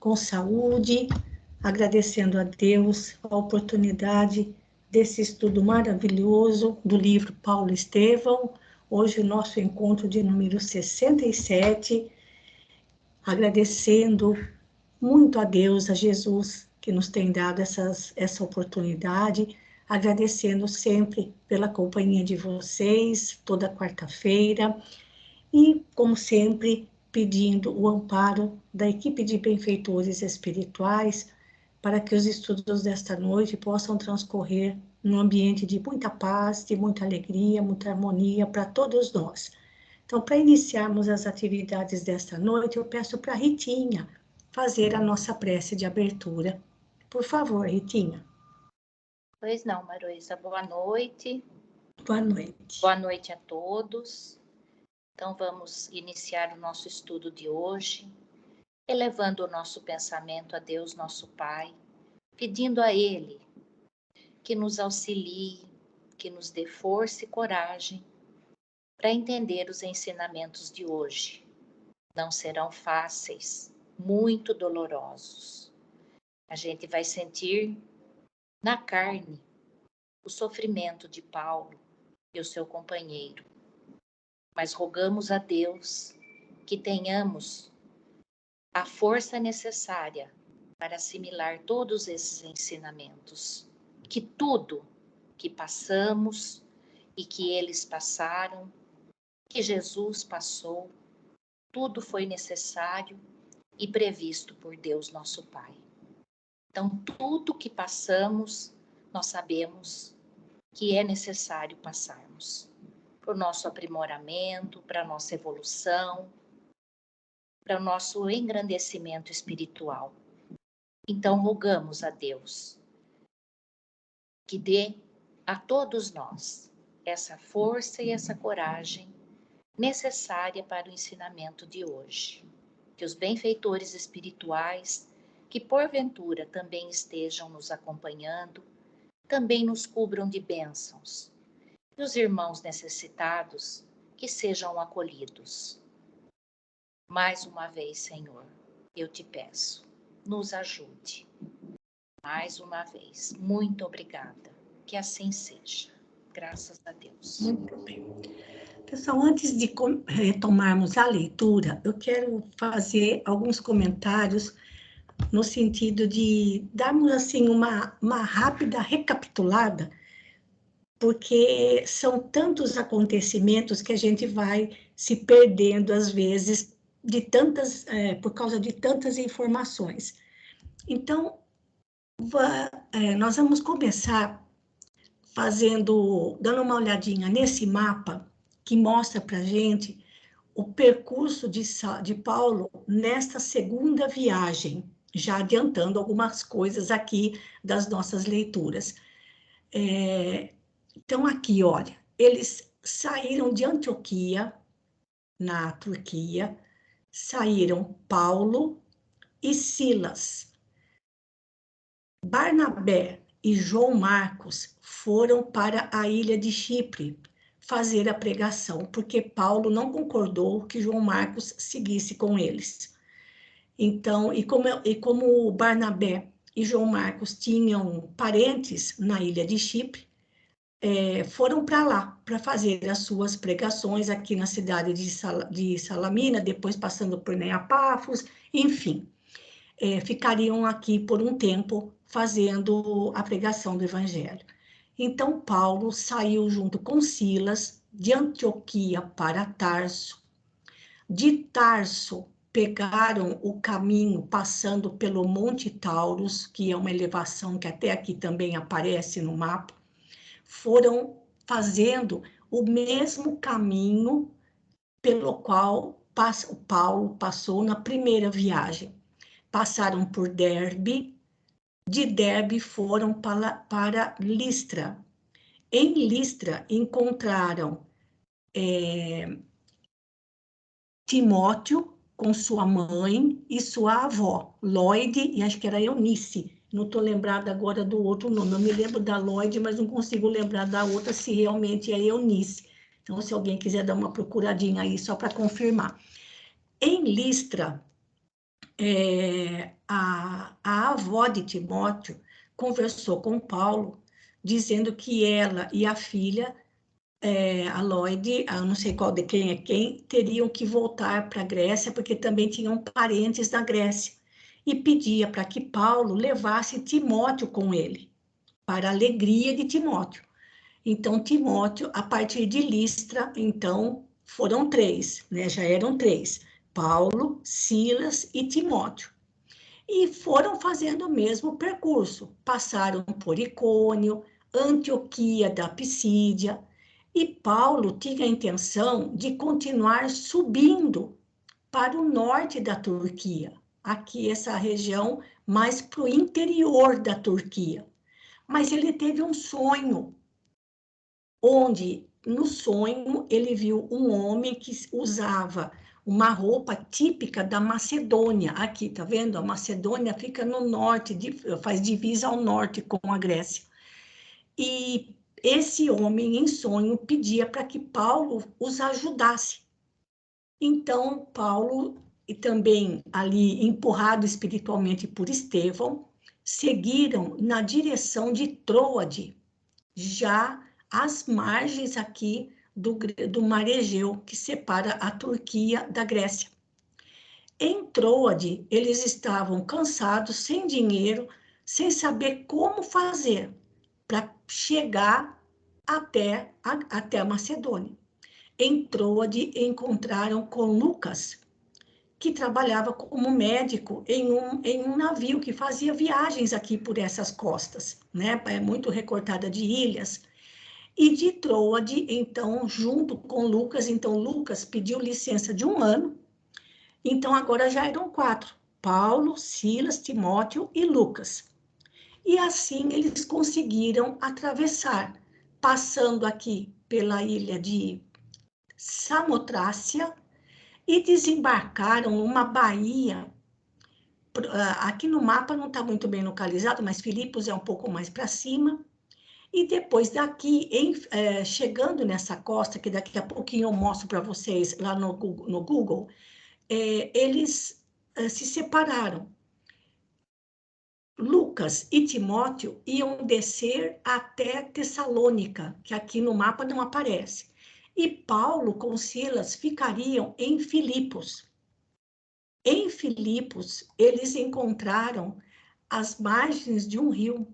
com saúde, agradecendo a Deus a oportunidade desse estudo maravilhoso do livro Paulo Estevão. Hoje o nosso encontro de número 67, agradecendo muito a Deus, a Jesus, que nos tem dado essa oportunidade, agradecendo sempre pela companhia de vocês, toda quarta-feira, e, como sempre, pedindo o amparo da equipe de benfeitores espirituais para que os estudos desta noite possam transcorrer num ambiente de muita paz, de muita alegria, muita harmonia para todos nós. Então, para iniciarmos as atividades desta noite, eu peço para a Ritinha fazer a nossa prece de abertura. Por favor, Ritinha. Pois não, Maroísa. Boa noite. Boa noite. Boa noite a todos. Então, vamos iniciar o nosso estudo de hoje, elevando o nosso pensamento a Deus, nosso Pai, pedindo a Ele que nos auxilie, que nos dê força e coragem para entender os ensinamentos de hoje. Não serão fáceis, muito dolorosos. A gente vai sentir na carne o sofrimento de Paulo e o seu companheiro. Mas rogamos a Deus que tenhamos a força necessária para assimilar todos esses ensinamentos. Que tudo que passamos e que eles passaram, que Jesus passou, tudo foi necessário e previsto por Deus nosso Pai. Então, tudo que passamos, nós sabemos que é necessário passarmos para o nosso aprimoramento, para a nossa evolução, para o nosso engrandecimento espiritual. Então, rogamos a Deus que dê a todos nós essa força e essa coragem necessária para o ensinamento de hoje. Que os benfeitores espirituais, que porventura também estejam nos acompanhando, também nos cubram de bênçãos. E os irmãos necessitados, que sejam acolhidos. Mais uma vez, Senhor, eu te peço, nos ajude. Mais uma vez, muito obrigada. Que assim seja. Graças a Deus. Muito bem. Pessoal, antes de retomarmos a leitura, eu quero fazer alguns comentários no sentido de darmos assim uma rápida recapitulada, porque são tantos acontecimentos que a gente vai se perdendo às vezes por causa de tantas informações. Então, nós vamos começar dando uma olhadinha nesse mapa que mostra para a gente o percurso de Paulo nesta segunda viagem, já adiantando algumas coisas aqui das nossas leituras. Então, aqui, olha, eles saíram de Antioquia, na Turquia, saíram Paulo e Silas. Barnabé e João Marcos foram para a ilha de Chipre fazer a pregação, porque Paulo não concordou que João Marcos seguisse com eles. Então, e como Barnabé e João Marcos tinham parentes na ilha de Chipre, foram para lá para fazer as suas pregações aqui na cidade de Salamina, depois passando por Neapafos, enfim. Ficariam aqui por um tempo fazendo a pregação do Evangelho. Então, Paulo saiu junto com Silas de Antioquia para Tarso. De Tarso, pegaram o caminho passando pelo Monte Taurus, que é uma elevação que até aqui também aparece no mapa. Foram fazendo o mesmo caminho pelo qual Paulo passou na primeira viagem. Passaram por Derbe, de Derbe foram para Listra. Em Listra encontraram Timóteo com sua mãe e sua avó, Lloyd, e acho que era Eunice. Não estou lembrada agora do outro nome. Eu me lembro da Lloyd, mas não consigo lembrar da outra, se realmente é Eunice. Então, se alguém quiser dar uma procuradinha aí, só para confirmar. Em Listra, a avó de Timóteo conversou com Paulo, dizendo que ela e a filha, a Lloyd, eu não sei qual de quem é quem, teriam que voltar para a Grécia, porque também tinham parentes na Grécia, e pedia para que Paulo levasse Timóteo com ele, para a alegria de Timóteo. Então, Timóteo, a partir de Listra, então, foram três, né? Já eram três, Paulo, Silas e Timóteo. E foram fazendo o mesmo percurso, passaram por Icônio, Antioquia da Pisídia, e Paulo tinha a intenção de continuar subindo para o norte da Turquia, aqui essa região mais para o interior da Turquia. Mas ele teve um sonho, onde no sonho ele viu um homem que usava uma roupa típica da Macedônia. Aqui, tá vendo? A Macedônia fica no norte, faz divisa ao norte com a Grécia. E esse homem, em sonho, pedia para que Paulo os ajudasse. Então, Paulo, e também ali empurrado espiritualmente por Estevão, seguiram na direção de Troade, já às margens aqui do Mar Egeu, que separa a Turquia da Grécia. Em Troade, eles estavam cansados, sem dinheiro, sem saber como fazer para chegar até a Macedônia. Em Troade, encontraram com Lucas, que trabalhava como médico em um navio que fazia viagens aqui por essas costas, né? É muito recortada de ilhas. E de Troade, então, junto com Lucas, então Lucas pediu licença de 1 ano, então agora já eram 4, Paulo, Silas, Timóteo e Lucas. E assim eles conseguiram atravessar, passando aqui pela ilha de Samotrácia e desembarcaram numa baía. Aqui no mapa não está muito bem localizado, mas Filipos é um pouco mais para cima. E depois daqui, chegando nessa costa, que daqui a pouquinho eu mostro para vocês lá no Google, eles se separaram. Lucas e Timóteo iam descer até Tessalônica, que aqui no mapa não aparece. E Paulo com Silas ficariam em Filipos. Em Filipos, eles encontraram as margens de um rio,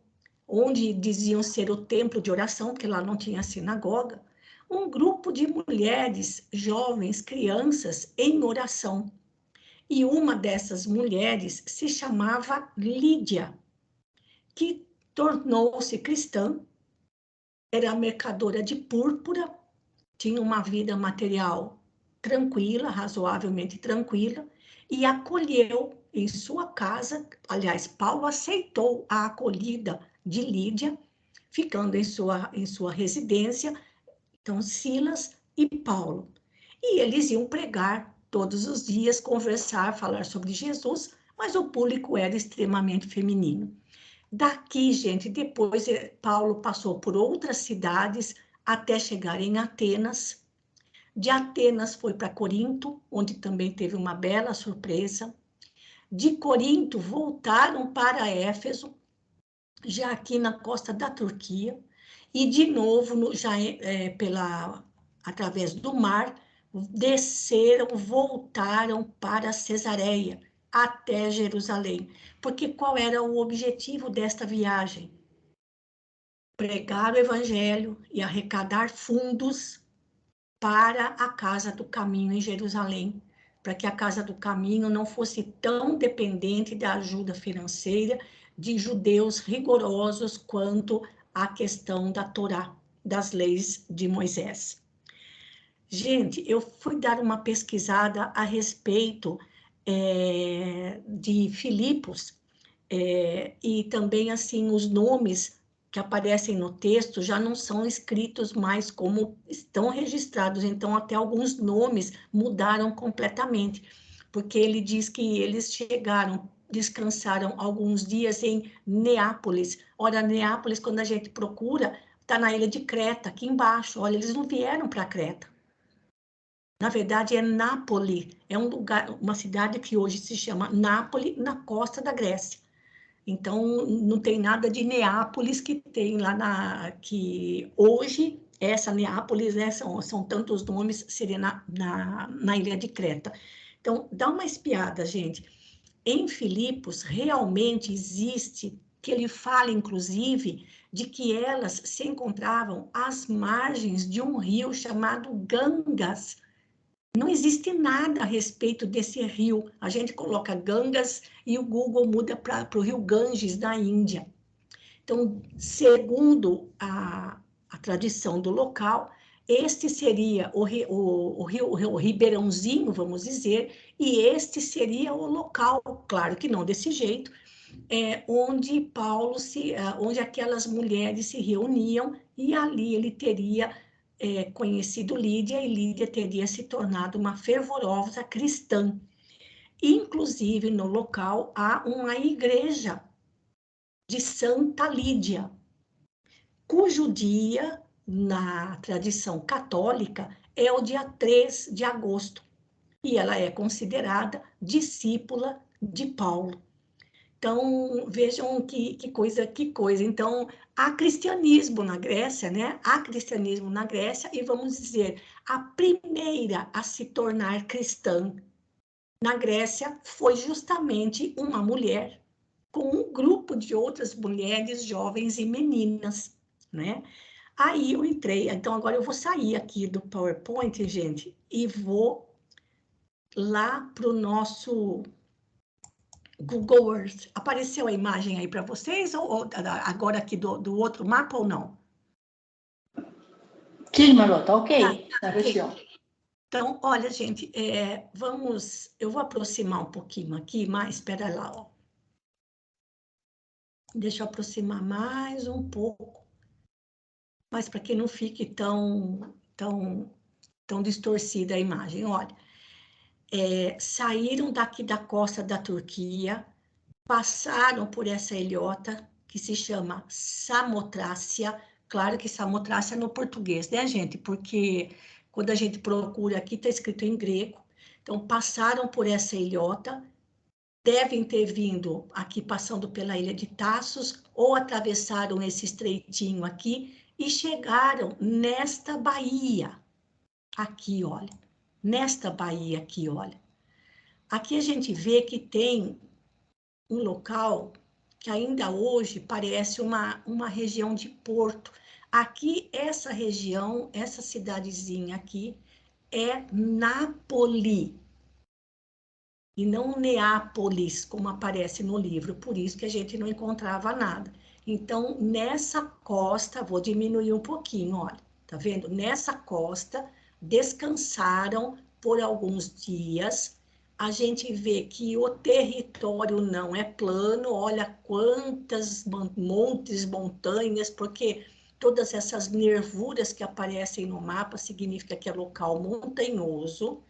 onde diziam ser o templo de oração, porque lá não tinha sinagoga, um grupo de mulheres, jovens, crianças em oração. E uma dessas mulheres se chamava Lídia, que tornou-se cristã, era mercadora de púrpura, tinha uma vida material tranquila, razoavelmente tranquila, e acolheu em sua casa, aliás, Paulo aceitou a acolhida de Lídia, ficando em sua residência, então Silas e Paulo. E eles iam pregar todos os dias, conversar, falar sobre Jesus, mas o público era extremamente feminino. Daqui, gente, depois Paulo passou por outras cidades até chegar em Atenas. De Atenas foi para Corinto, onde também teve uma bela surpresa. De Corinto voltaram para Éfeso, já aqui na costa da Turquia, e de novo, já através do mar, desceram, voltaram para Cesareia, até Jerusalém. Porque qual era o objetivo desta viagem? Pregar o evangelho e arrecadar fundos para a Casa do Caminho em Jerusalém, para que a Casa do Caminho não fosse tão dependente da ajuda financeira de judeus rigorosos quanto a questão da Torá, das leis de Moisés. Gente, eu fui dar uma pesquisada a respeito de Filipos, e também, assim, os nomes que aparecem no texto já não são escritos mais como estão registrados, então até alguns nomes mudaram completamente, porque ele diz que eles chegaram, descansaram alguns dias em Neápolis. Ora, Neápolis, quando a gente procura, está na ilha de Creta, aqui embaixo. Olha, eles não vieram para Creta. Na verdade, é Nápoles, é um lugar, uma cidade que hoje se chama Nápoles, na costa da Grécia. Então, não tem nada de Neápolis que tem lá que hoje, essa Neápolis, né, são tantos nomes, seria na ilha de Creta. Então, dá uma espiada, gente. Em Filipos, realmente existe, que ele fala, inclusive, de que elas se encontravam às margens de um rio chamado Gangas. Não existe nada a respeito desse rio. A gente coloca Gangas e o Google muda para o rio Ganges, na Índia. Então, segundo a tradição do local, este seria o Ribeirãozinho, vamos dizer, e este seria o local, claro que não desse jeito, onde onde aquelas mulheres se reuniam, e ali ele teria conhecido Lídia, e Lídia teria se tornado uma fervorosa cristã. Inclusive, no local, há uma igreja de Santa Lídia, cujo dia, na tradição católica, é o dia 3 de agosto, e ela é considerada discípula de Paulo. Então, vejam que coisa, que coisa. Então, há cristianismo na Grécia, né? Há cristianismo na Grécia, e vamos dizer, a primeira a se tornar cristã na Grécia foi justamente uma mulher, com um grupo de outras mulheres jovens e meninas, né? Aí eu entrei, então agora eu vou sair aqui do PowerPoint, gente, e vou lá para o nosso Google Earth. Apareceu a imagem aí para vocês, ou agora aqui do outro mapa, ou não? Sim, Marô, tá ok. Tá, okay. Então, olha, gente, eu vou aproximar um pouquinho aqui, mas espera lá, ó. Deixa eu aproximar mais um pouco, mas para que não fique tão distorcida a imagem. Olha, saíram daqui da costa da Turquia, passaram por essa ilhota que se chama Samotrácia. Claro que Samotrácia é no português, né, gente? Porque quando a gente procura aqui, está escrito em grego. Então, passaram por essa ilhota, devem ter vindo aqui passando pela ilha de Taços, ou atravessaram esse estreitinho aqui e chegaram nesta baía. Aqui, olha. Nesta baía aqui, olha. Aqui a gente vê que tem um local que ainda hoje parece uma região de porto. Aqui, essa região, essa cidadezinha aqui, é Nápoles, e não Neápolis, como aparece no livro, por isso que a gente não encontrava nada. Então, nessa costa, vou diminuir um pouquinho, olha, tá vendo? Nessa costa, descansaram por alguns dias. A gente vê que o território não é plano, olha quantas montes, montanhas, porque todas essas nervuras que aparecem no mapa significa que é local montanhoso,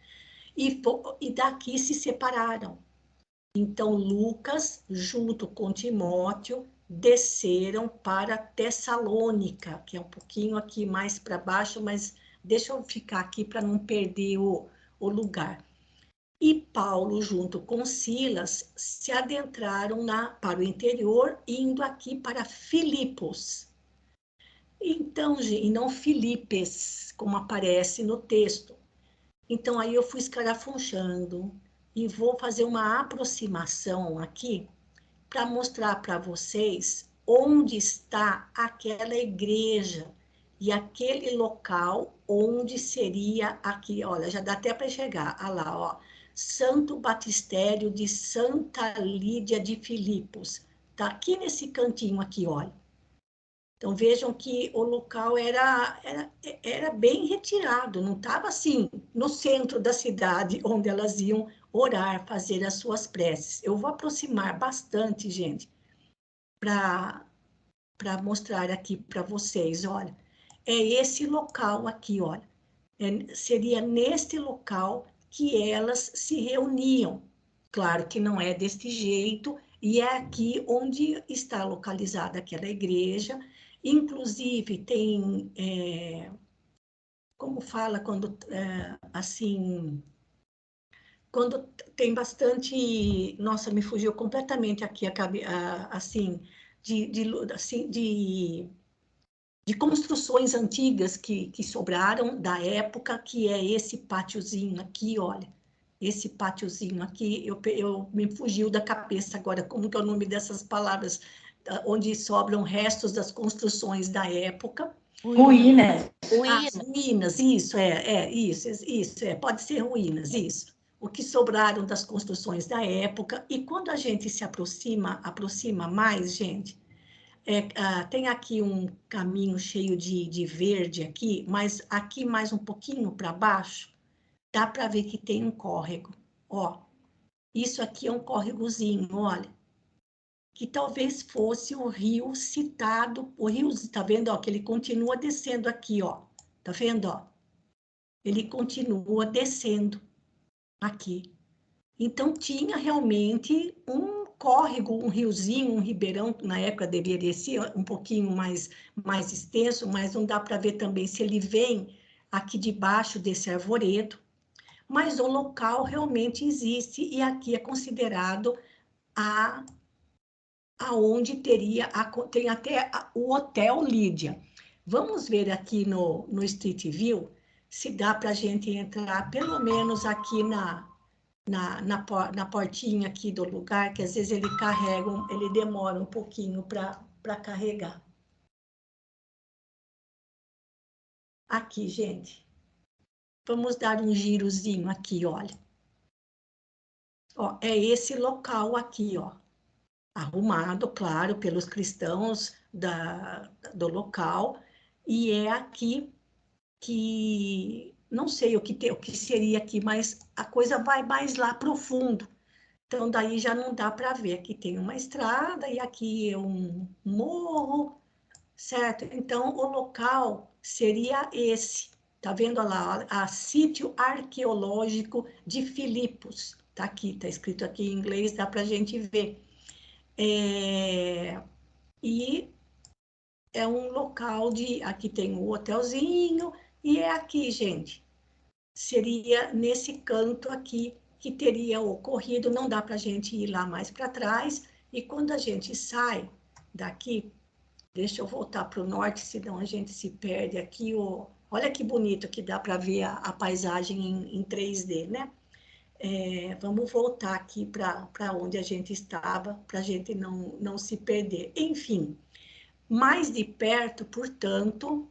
e daqui se separaram. Então, Lucas, junto com Timóteo, desceram para Tessalônica, que é um pouquinho aqui mais para baixo, mas deixa eu ficar aqui para não perder o lugar. E Paulo, junto com Silas, se adentraram para o interior, indo aqui para Filipos. Então, e não Filipes, como aparece no texto. Então, aí eu fui escarafunchando e vou fazer uma aproximação aqui para mostrar para vocês onde está aquela igreja e aquele local onde seria aqui, olha, já dá até para chegar, olha lá, ó, Santo Batistério de Santa Lídia de Filipos, tá aqui nesse cantinho aqui, olha. Então, vejam que o local era bem retirado, não estava assim, no centro da cidade, onde elas iam orar, fazer as suas preces. Eu vou aproximar bastante, gente, para mostrar aqui para vocês, olha. É esse local aqui, olha. Seria neste local que elas se reuniam. Claro que não é deste jeito, e é aqui onde está localizada aquela igreja. Inclusive, tem como fala quando, assim, quando tem bastante, nossa, me fugiu completamente aqui, assim, assim, de construções antigas que sobraram da época, que é esse pátiozinho aqui, olha, esse pátiozinho aqui, eu me fugiu da cabeça agora, como que é o nome dessas palavras, onde sobram restos das construções da época. Ruínas. As ruínas, isso, pode ser ruínas, isso. O que sobraram das construções da época, e quando a gente se aproxima mais, gente, tem aqui um caminho cheio de verde aqui, mas aqui mais um pouquinho para baixo, dá para ver que tem um córrego, ó. Isso aqui é um córregozinho, olha, que talvez fosse o rio citado, o rio, tá vendo, ó, que ele continua descendo aqui, ó, tá vendo, ó? Ele continua descendo aqui. Então, tinha realmente um córrego, um riozinho, um ribeirão, na época deveria ser um pouquinho mais extenso, mas não dá para ver também se ele vem aqui debaixo desse arvoredo, mas o local realmente existe, e aqui é considerado aonde tem até o Hotel Lídia. Vamos ver aqui no Street View, se dá para a gente entrar, pelo menos aqui na portinha aqui do lugar, que às vezes ele demora um pouquinho para carregar. Aqui, gente. Vamos dar um girozinho aqui, olha. Ó, é esse local aqui, ó. Arrumado, claro, pelos cristãos do local. E é aqui que... Não sei o que seria aqui, mas a coisa vai mais lá profundo. Então, daí já não dá para ver. Aqui tem uma estrada e aqui é um morro, certo? Então, o local seria esse. Tá vendo lá? A Sítio Arqueológico de Filipos. Tá aqui, tá escrito aqui em inglês, dá para a gente ver. E é um local de... Aqui tem um hotelzinho e é aqui, gente. Seria nesse canto aqui que teria ocorrido, não dá para a gente ir lá mais para trás, e quando a gente sai daqui, deixa eu voltar para o norte, senão a gente se perde aqui, olha que bonito que dá para ver a paisagem em 3D, né? Vamos voltar aqui para onde a gente estava, para a gente não se perder. Enfim, mais de perto, portanto,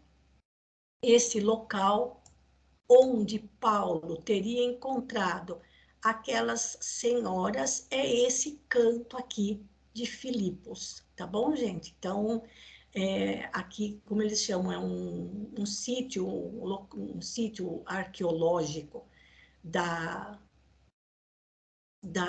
esse local onde Paulo teria encontrado aquelas senhoras é esse canto aqui de Filipos, tá bom, gente? Então, aqui, como eles chamam, é um sítio arqueológico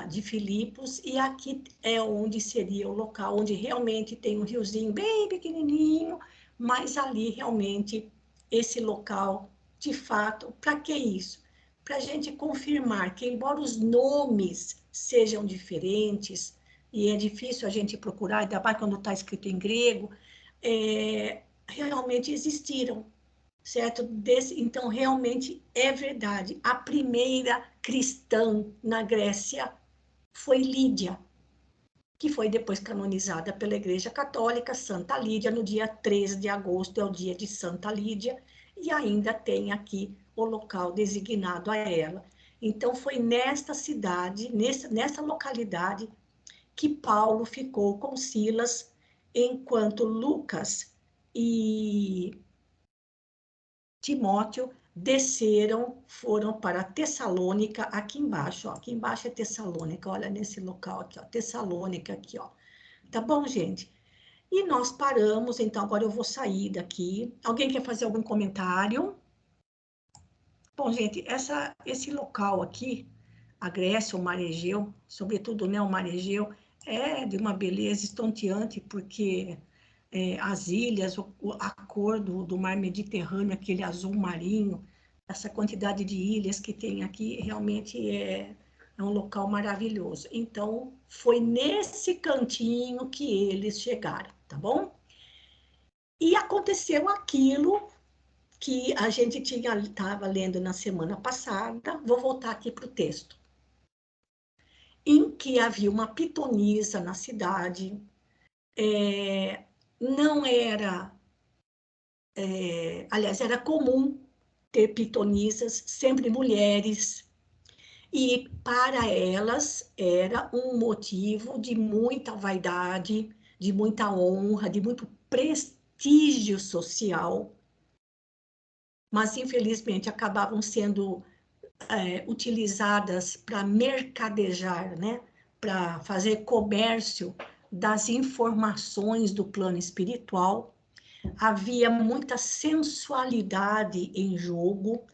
de Filipos, e aqui é onde seria o local onde realmente tem um riozinho bem pequenininho, mas ali realmente esse local, de fato, para que isso? Para a gente confirmar que, embora os nomes sejam diferentes, e é difícil a gente procurar, ainda mais quando está escrito em grego, realmente existiram, certo? Então, realmente é verdade. A primeira cristã na Grécia foi Lídia, que foi depois canonizada pela Igreja Católica, Santa Lídia, no dia 13 de agosto, é o dia de Santa Lídia, e ainda tem aqui o local designado a ela. Então, foi nesta cidade, nessa localidade, que Paulo ficou com Silas, enquanto Lucas e Timóteo foram para Tessalônica, aqui embaixo, ó, aqui embaixo é Tessalônica, olha nesse local aqui, ó, Tessalônica aqui, ó. Tá bom, gente? E nós paramos, então agora eu vou sair daqui. Alguém quer fazer algum comentário? Bom, gente, esse local aqui, a Grécia, o Mar Egeu, sobretudo, né, o Mar Egeu, é de uma beleza estonteante, porque as ilhas, a cor do mar Mediterrâneo, aquele azul marinho, essa quantidade de ilhas que tem aqui, realmente é um local maravilhoso. Então, foi nesse cantinho que eles chegaram, tá bom? E aconteceu aquilo que a gente estava lendo na semana passada, vou voltar aqui para o texto, em que havia uma pitonisa na cidade, não era, aliás, era comum ter pitonisas, sempre mulheres, e para elas era um motivo de muita vaidade, de muita honra, de muito prestígio social, mas infelizmente acabavam sendo utilizadas para mercadejar, né? Para fazer comércio das informações do plano espiritual. Havia muita sensualidade em jogo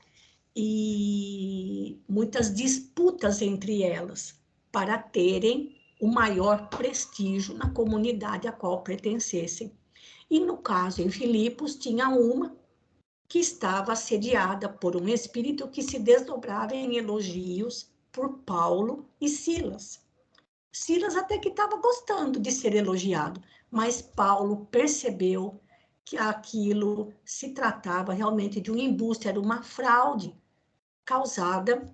e muitas disputas entre elas para terem o maior prestígio na comunidade a qual pertencessem. E no caso, em Filipos, tinha uma que estava assediada por um espírito que se desdobrava em elogios por Paulo e Silas. Silas até que estava gostando de ser elogiado, mas Paulo percebeu que aquilo se tratava realmente de um embuste, era uma fraude causada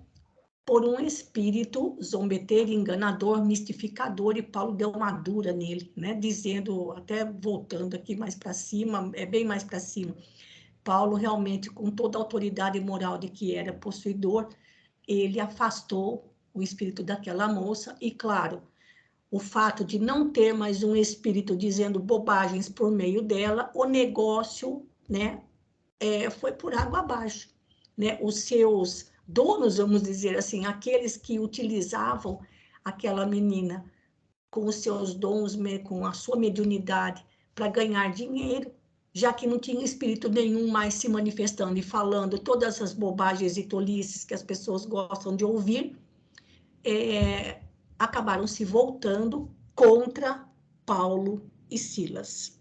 por um espírito zombeteiro, enganador, mistificador, e Paulo deu uma dura nele, né? Dizendo, até voltando aqui mais para cima, bem mais para cima, Paulo realmente, com toda a autoridade moral de que era possuidor, ele afastou o espírito daquela moça e, claro, o fato de não ter mais um espírito dizendo bobagens por meio dela, o negócio, né, foi por água abaixo, né? Os seus donos, vamos dizer assim, aqueles que utilizavam aquela menina com os seus dons, com a sua mediunidade para ganhar dinheiro, já que não tinha espírito nenhum mais se manifestando e falando todas as bobagens e tolices que as pessoas gostam de ouvir, acabaram se voltando contra Paulo e Silas.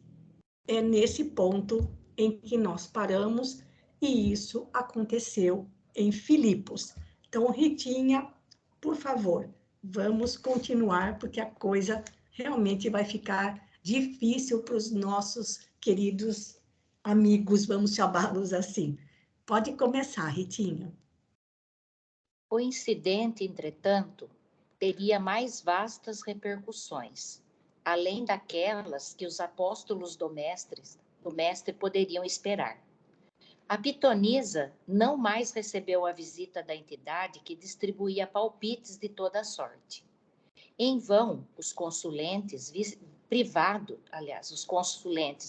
É nesse ponto em que nós paramos, e isso aconteceu em Filipos. Então, Ritinha, por favor, vamos continuar, porque a coisa realmente vai ficar difícil para os nossos queridos amigos, vamos chamá-los assim. Pode começar, Ritinha. O incidente, entretanto, teria mais vastas repercussões, além daquelas que os apóstolos do mestre poderiam esperar. A pitonisa não mais recebeu a visita da entidade que distribuía palpites de toda sorte. Em vão, os consulentes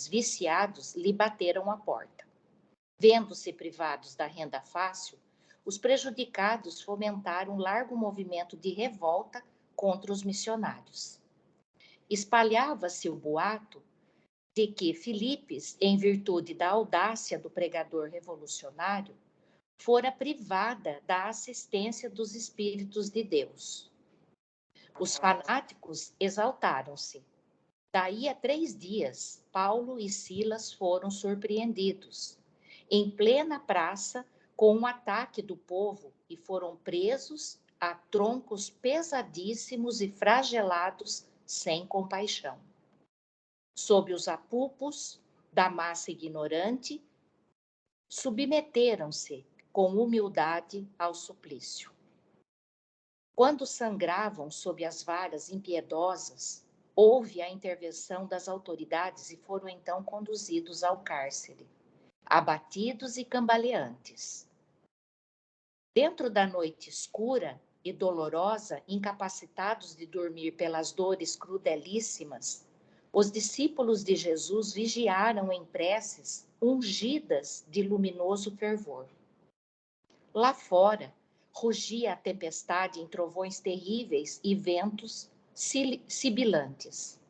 viciados lhe bateram a porta. Vendo-se privados da renda fácil, os prejudicados fomentaram um largo movimento de revolta contra os missionários. Espalhava-se o boato de que Filipes, em virtude da audácia do pregador revolucionário, fora privada da assistência dos Espíritos de Deus. Os fanáticos exaltaram-se. Daí a 3 dias, Paulo e Silas foram surpreendidos, em plena praça, com um ataque do povo, e foram presos a troncos pesadíssimos e flagelados sem compaixão. Sob os apupos da massa ignorante, submeteram-se com humildade ao suplício. Quando sangravam sob as varas impiedosas, houve a intervenção das autoridades e foram então conduzidos ao cárcere, abatidos e cambaleantes. Dentro da noite escura e dolorosa, incapacitados de dormir pelas dores crudelíssimas, os discípulos de Jesus vigiaram em preces ungidas de luminoso fervor. Lá fora, rugia a tempestade em trovões terríveis e ventos sibilantes.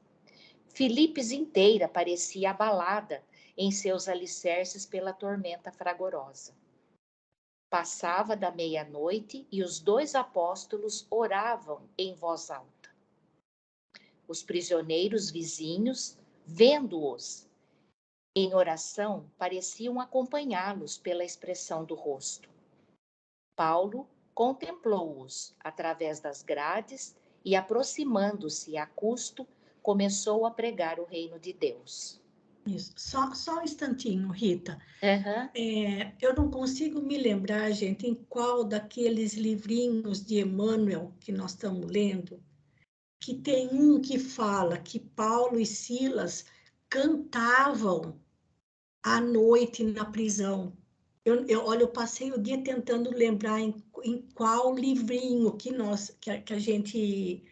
Filipes inteira parecia abalada em seus alicerces pela tormenta fragorosa. Passava da meia-noite e os 2 apóstolos oravam em voz alta. Os prisioneiros vizinhos, vendo-os em oração, pareciam acompanhá-los pela expressão do rosto. Paulo contemplou-os através das grades e, aproximando-se a custo, começou a pregar o reino de Deus. Isso. Só um instantinho, Rita. Aham. Eu não consigo me lembrar, gente, em qual daqueles livrinhos de Emmanuel que nós estamos lendo, que tem um que fala que Paulo e Silas cantavam à noite na prisão. Olha, eu passei o dia tentando lembrar em qual livrinho que a gente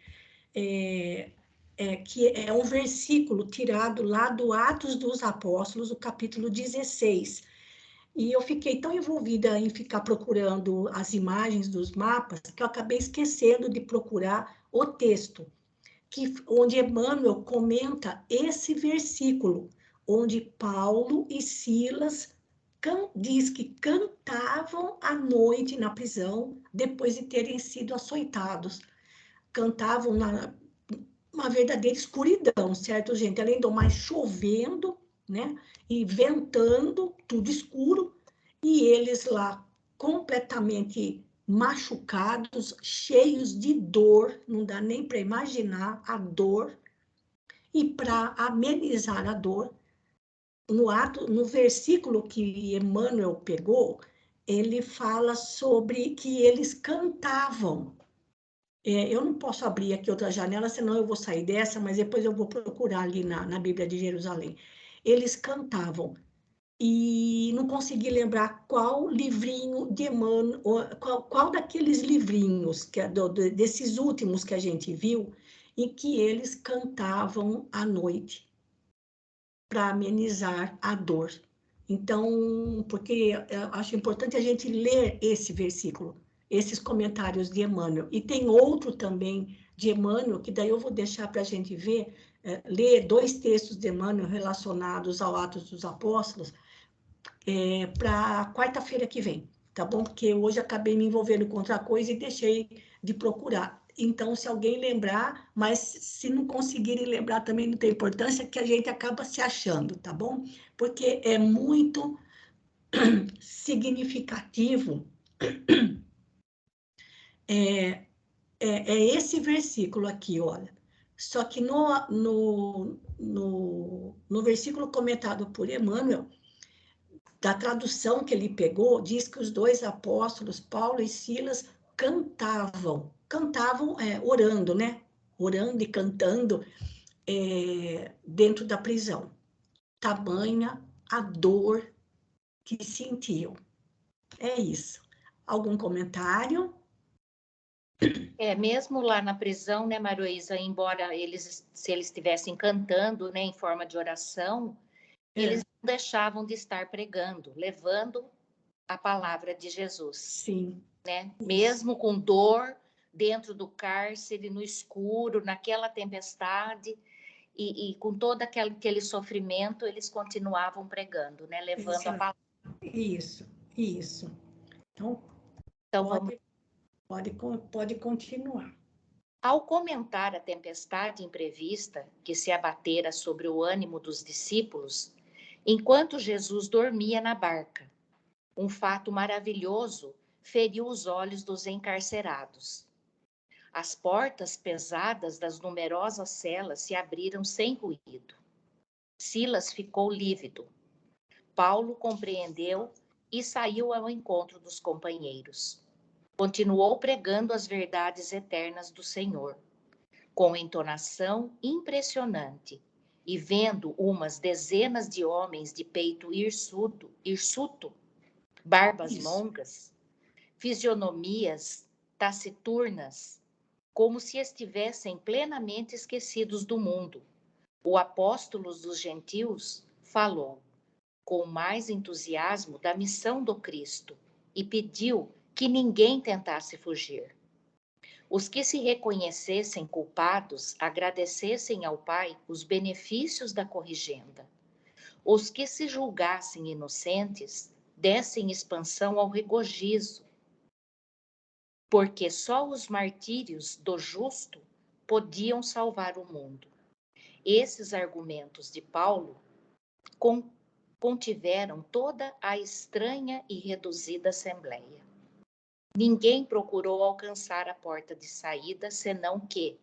que é um versículo tirado lá do Atos dos Apóstolos, o capítulo 16. E eu fiquei tão envolvida em ficar procurando as imagens dos mapas que eu acabei esquecendo de procurar o texto, onde Emmanuel comenta esse versículo, onde Paulo e Silas diz que cantavam à noite na prisão, depois de terem sido açoitados. Cantavam na uma verdadeira escuridão, certo, gente? Além do mais chovendo, né? E ventando, tudo escuro, e eles lá completamente machucados, cheios de dor, não dá nem para imaginar a dor. E para amenizar a dor, no versículo que Emmanuel pegou, ele fala sobre que eles cantavam. Eu não posso abrir aqui outra janela, senão eu vou sair dessa, mas depois eu vou procurar ali na Bíblia de Jerusalém. Eles cantavam e não consegui lembrar qual livrinho de Emmanuel, qual daqueles livrinhos, desses últimos que a gente viu, em que eles cantavam à noite para amenizar a dor. Então, porque eu acho importante a gente ler esse versículo, esses comentários de Emmanuel. E tem outro também de Emmanuel, que daí eu vou deixar para a gente ver, ler dois textos de Emmanuel relacionados ao Atos dos Apóstolos, para quarta-feira que vem, tá bom? Porque hoje acabei me envolvendo com outra coisa e deixei de procurar. Então, se alguém lembrar, mas se não conseguirem lembrar também não tem importância, que a gente acaba se achando, tá bom? Porque é muito significativo, é esse versículo aqui, olha. Só que no versículo comentado por Emmanuel, da tradução que ele pegou, diz que os dois apóstolos, Paulo e Silas, cantavam orando, né? Orando e cantando dentro da prisão. Tamanha a dor que sentiam. É isso. Algum comentário? Mesmo lá na prisão, né, Maroísa, embora se eles estivessem cantando, né, em forma de oração, eles não deixavam de estar pregando, levando a palavra de Jesus, Sim. né? Isso. Mesmo com dor, dentro do cárcere, no escuro, naquela tempestade, e com todo aquele sofrimento, eles continuavam pregando, né, levando a palavra. Isso, isso. Então, Então, vamos. pode continuar. Ao comentar a tempestade imprevista que se abatera sobre o ânimo dos discípulos, enquanto Jesus dormia na barca, um fato maravilhoso feriu os olhos dos encarcerados. As portas pesadas das numerosas celas se abriram sem ruído. Silas ficou lívido. Paulo compreendeu e saiu ao encontro dos companheiros. Continuou pregando as verdades eternas do Senhor, com entonação impressionante, e vendo umas dezenas de homens de peito hirsuto, barbas longas, fisionomias taciturnas, como se estivessem plenamente esquecidos do mundo, o apóstolo dos gentios falou com mais entusiasmo da missão do Cristo e pediu que ninguém tentasse fugir. Os que se reconhecessem culpados agradecessem ao Pai os benefícios da corrigenda. Os que se julgassem inocentes dessem expansão ao regozijo, porque só os martírios do justo podiam salvar o mundo. Esses argumentos de Paulo contiveram toda a estranha e reduzida assembleia. Ninguém procurou alcançar a porta de saída, senão que,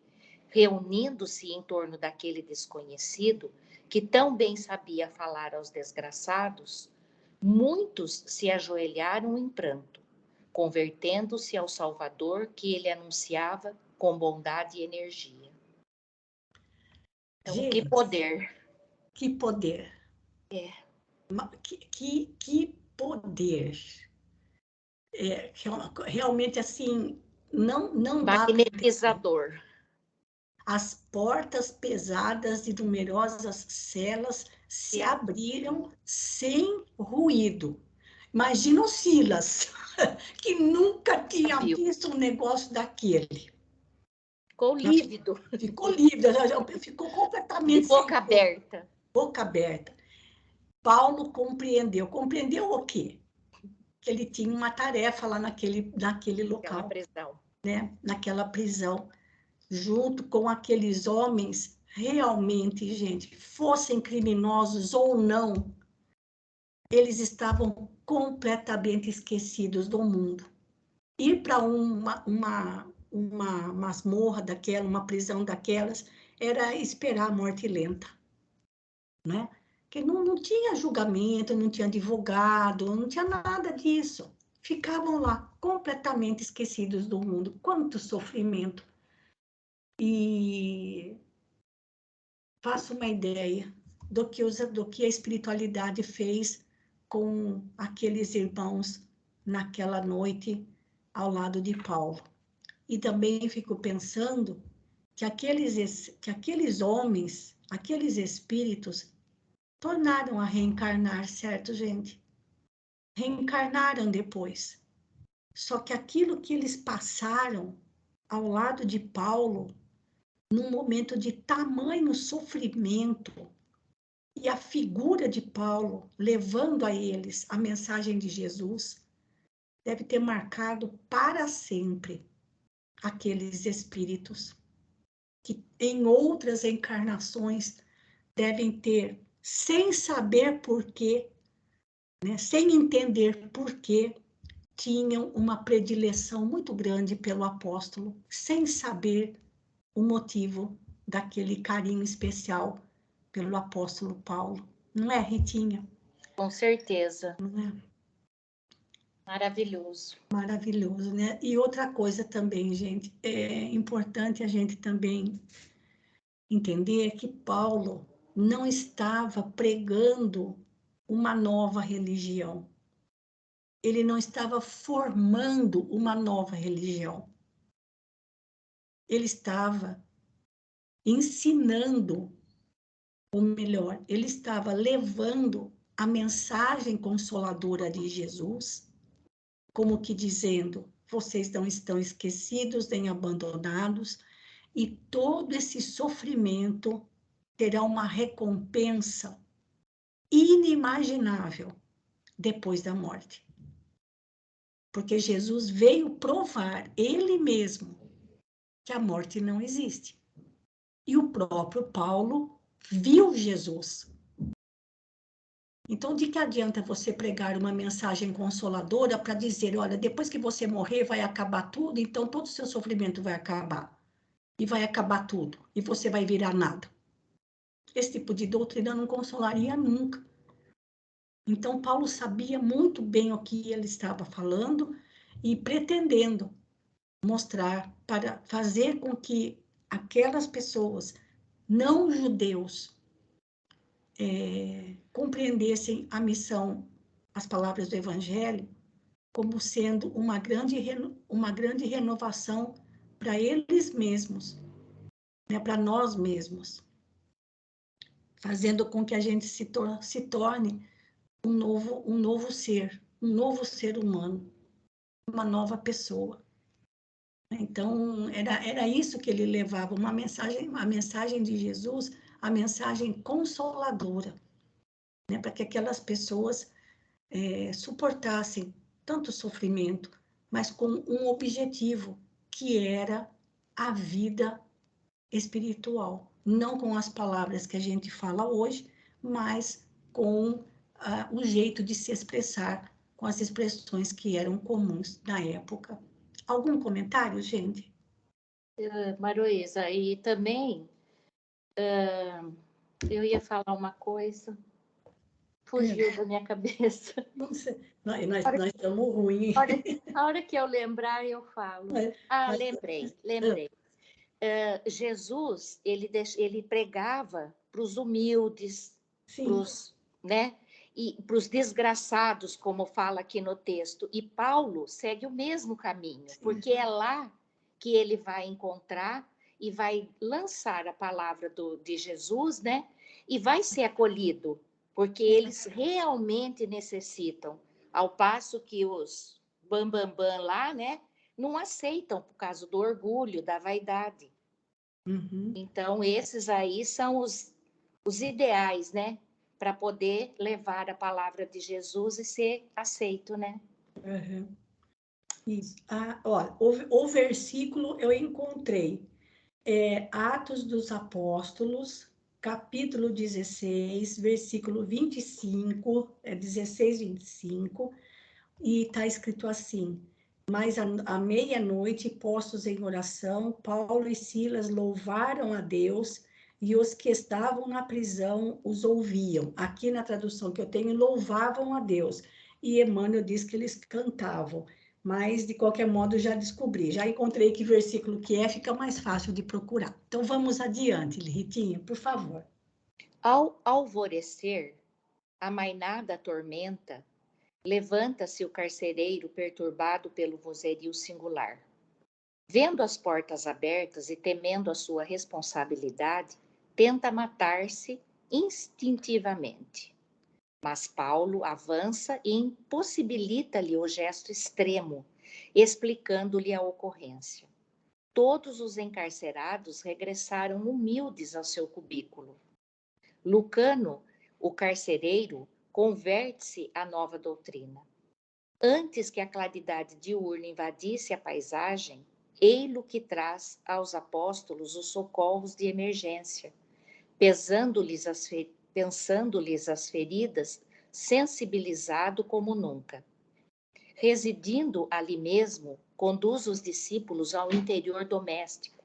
reunindo-se em torno daquele desconhecido, que tão bem sabia falar aos desgraçados, muitos se ajoelharam em pranto, convertendo-se ao Salvador que ele anunciava com bondade e energia. Então, Gente, que poder! que poder! É. Que poder! Realmente, assim, não dá para entender. Magnetizador. As portas pesadas de numerosas celas se abriram sem ruído. Imagina o Silas, que nunca tinha visto um negócio daquele. Ficou lívido. Ficou lívido, ficou completamente de boca aberta. Boca aberta. Paulo compreendeu. Compreendeu o quê? Que ele tinha uma tarefa lá naquele local. Naquela prisão. Né? Naquela prisão. Junto com aqueles homens, realmente, gente, fossem criminosos ou não, eles estavam completamente esquecidos do mundo. Ir para uma masmorra daquela, uma prisão daquelas, era esperar a morte lenta, né? Porque não tinha julgamento, não tinha advogado, não tinha nada disso. Ficavam lá, completamente esquecidos do mundo. Quanto sofrimento! E faço uma ideia do que a espiritualidade fez com aqueles irmãos naquela noite ao lado de Paulo. E também fico pensando que aqueles homens, aqueles espíritos, tornaram a reencarnar, certo, gente? Reencarnaram depois. Só que aquilo que eles passaram ao lado de Paulo, num momento de tamanho sofrimento, e a figura de Paulo levando a eles a mensagem de Jesus, deve ter marcado para sempre aqueles espíritos que em outras encarnações devem ter, sem saber porquê, né, sem entender porquê, tinham uma predileção muito grande pelo apóstolo, sem saber o motivo daquele carinho especial pelo apóstolo Paulo. Não é, Ritinha? Com certeza. Não é? Maravilhoso. Maravilhoso, né? E outra coisa também, gente, é importante a gente também entender que Paulo não estava pregando uma nova religião. Ele não estava formando uma nova religião. Ele estava ensinando, ou melhor, ele estava levando a mensagem consoladora de Jesus, como que dizendo: vocês não estão esquecidos nem abandonados, e todo esse sofrimento terá uma recompensa inimaginável depois da morte. Porque Jesus veio provar, ele mesmo, que a morte não existe. E o próprio Paulo viu Jesus. Então, de que adianta você pregar uma mensagem consoladora para dizer: olha, depois que você morrer vai acabar tudo, então todo o seu sofrimento vai acabar. E vai acabar tudo. E você vai virar nada. Esse tipo de doutrina não consolaria nunca. Então, Paulo sabia muito bem o que ele estava falando e pretendendo mostrar, para fazer com que aquelas pessoas não judeus compreendessem a missão, as palavras do Evangelho, como sendo uma grande renovação para eles mesmos, né, para nós mesmos, fazendo com que a gente se torne um novo ser humano, uma nova pessoa. Então, era isso que ele levava, a mensagem de Jesus, a mensagem consoladora, né, para que aquelas pessoas suportassem tanto sofrimento, mas com um objetivo, que era a vida espiritual. Não com as palavras que a gente fala hoje, mas com o jeito de se expressar, com as expressões que eram comuns na época. Algum comentário, gente? Maroísa, e também eu ia falar uma coisa, fugiu da minha cabeça. Não sei. Nós estamos ruins. A hora que eu lembrar, eu falo. Lembrei. Jesus, ele pregava para os humildes, né? E para os desgraçados, como fala aqui no texto. E Paulo segue o mesmo caminho, porque é lá que ele vai encontrar e vai lançar a palavra de Jesus, né? E vai ser acolhido, porque eles realmente necessitam, ao passo que os bambambam lá, né? Não aceitam por causa do orgulho, da vaidade. Uhum. Então, esses aí são os ideais, né? Para poder levar a palavra de Jesus e ser aceito, né? Uhum. Isso. Olha, o versículo eu encontrei. Atos dos Apóstolos, capítulo 16, versículo 25, 16, 25, e está escrito assim: mas à meia-noite, postos em oração, Paulo e Silas louvaram a Deus, e os que estavam na prisão os ouviam. Aqui na tradução que eu tenho, louvavam a Deus. E Emmanuel diz que eles cantavam. Mas, de qualquer modo, já descobri. Já encontrei que versículo que fica mais fácil de procurar. Então, vamos adiante, Ritinha, por favor. Ao alvorecer, amainada a tormenta, levanta-se o carcereiro perturbado pelo vozerio singular. Vendo as portas abertas e temendo a sua responsabilidade, tenta matar-se instintivamente. Mas Paulo avança e impossibilita-lhe o gesto extremo, explicando-lhe a ocorrência. Todos os encarcerados regressaram humildes ao seu cubículo. Lucano, o carcereiro, converte-se à nova doutrina. Antes que a claridade diurna invadisse a paisagem, ei-lo que traz aos apóstolos os socorros de emergência, pensando-lhes as feridas, sensibilizado como nunca. Residindo ali mesmo, conduz os discípulos ao interior doméstico.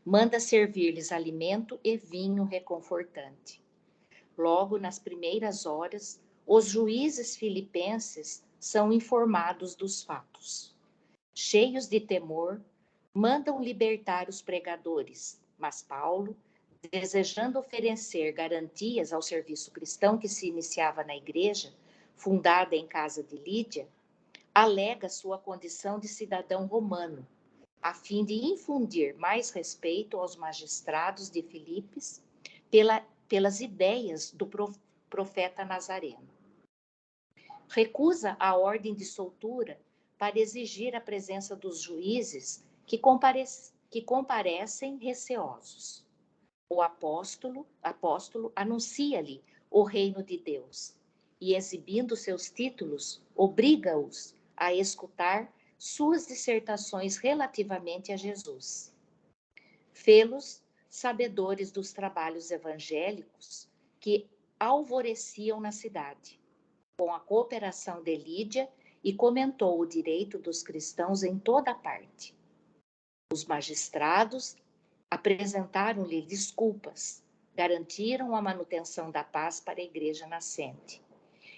Manda servir-lhes alimento e vinho reconfortante. Logo nas primeiras horas, os juízes filipenses são informados dos fatos. Cheios de temor, mandam libertar os pregadores, mas Paulo, desejando oferecer garantias ao serviço cristão que se iniciava na igreja, fundada em casa de Lídia, alega sua condição de cidadão romano, a fim de infundir mais respeito aos magistrados de Filipos pelas ideias do profeta Nazareno. Recusa a ordem de soltura para exigir a presença dos juízes que comparecem receosos. O apóstolo anuncia-lhe o reino de Deus e, exibindo seus títulos, obriga-os a escutar suas dissertações relativamente a Jesus. Fê-los sabedores dos trabalhos evangélicos que alvoreciam na cidade, com a cooperação de Lídia, e comentou o direito dos cristãos em toda parte. Os magistrados apresentaram-lhe desculpas, garantiram a manutenção da paz para a igreja nascente.